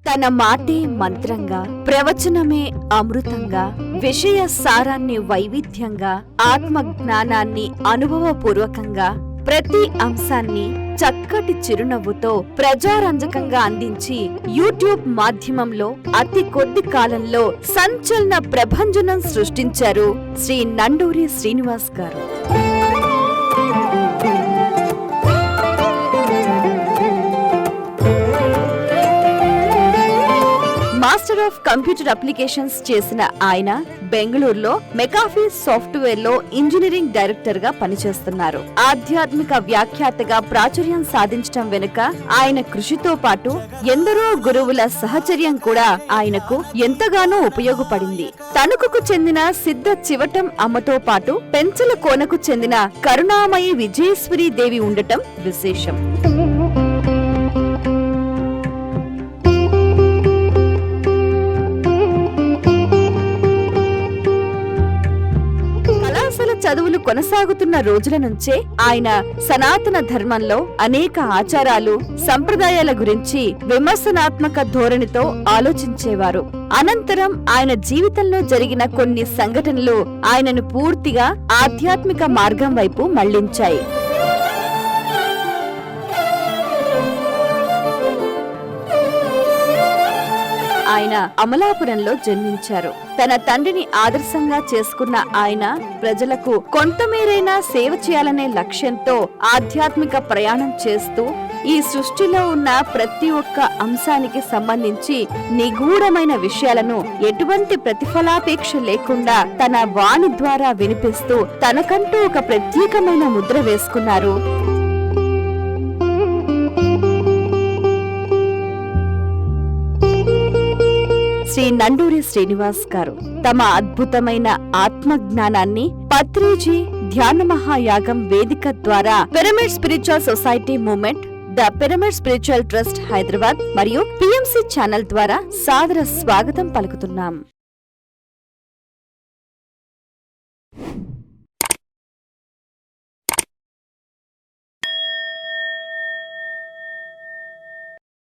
తన మాటే మంత్రంగా, ప్రవచనమే అమృతంగా, విషయ సారాన్ని వైవిధ్యంగా, ఆత్మ జ్ఞానాన్ని అనుభవపూర్వకంగా, ప్రతి అంశాన్ని చక్కటి చిరునవ్వుతో ప్రజారంజకంగా అందించి యూట్యూబ్ మాధ్యమంలో అతి కొద్ది కాలంలో సంచలన ప్రభంజనం సృష్టించారు శ్రీ నండూరి శ్రీనివాస్ గారు. మాస్టర్ ఆఫ్ కంప్యూటర్ అప్లికేషన్స్ చేసిన ఆయన బెంగళూరులో మెకాఫీ సాఫ్ట్వేర్ లో ఇంజనీరింగ్ డైరెక్టర్ గా పనిచేస్తున్నారు. ఆధ్యాత్మిక వ్యాఖ్యాతగా ప్రాచుర్యం సాధించడం వెనుక ఆయన కృషితో పాటు ఎందరో గురువుల సహచర్యం కూడా ఆయనకు ఎంతగానో ఉపయోగపడింది. తణుకుకు చెందిన సిద్ధ చివటం అమ్మతో పాటు పెంచల కోనకు చెందిన కరుణామయి విజయేశ్వరీ దేవి ఉండటం విశేషం. చదువులు కొనసాగుతున్న రోజుల నుంచే ఆయన సనాతన ధర్మంలో అనేక ఆచారాలు, సంప్రదాయాల గురించి విమర్శనాత్మక ధోరణితో ఆలోచించేవారు. అనంతరం ఆయన జీవితంలో జరిగిన కొన్ని సంఘటనలు ఆయనను పూర్తిగా ఆధ్యాత్మిక మార్గం వైపు మళ్లించాయి. ఆయన అమలాపురంలో జన్మించారు. తన తండ్రిని ఆదర్శంగా చేసుకున్న ఆయన ప్రజలకు కొంతమేరైనా సేవ చేయాలనే లక్ష్యంతో ఆధ్యాత్మిక ప్రయాణం చేస్తూ ఈ సృష్టిలో ఉన్న ప్రతి ఒక్క అంశానికి సంబంధించి నిగూఢమైన విషయాలను ఎటువంటి ప్రతిఫలాపేక్ష లేకుండా తన వాణి ద్వారా వినిపిస్తూ తనకంటూ ఒక ప్రత్యేకమైన ముద్ర వేసుకున్నారు. శ్రీ నండూరి శ్రీనివాస్ గారు తమ అద్భుతమైన ఆత్మజ్ఞానాన్ని పత్రిజీ ధ్యాన మహాయాగం వేదిక ద్వారా pyramid spiritual society movement, the pyramid spiritual trust Hyderabad మరియు పిఎంసి ఛానల్ ద్వారా సాదర స్వాగతం పలుకుతున్నాం.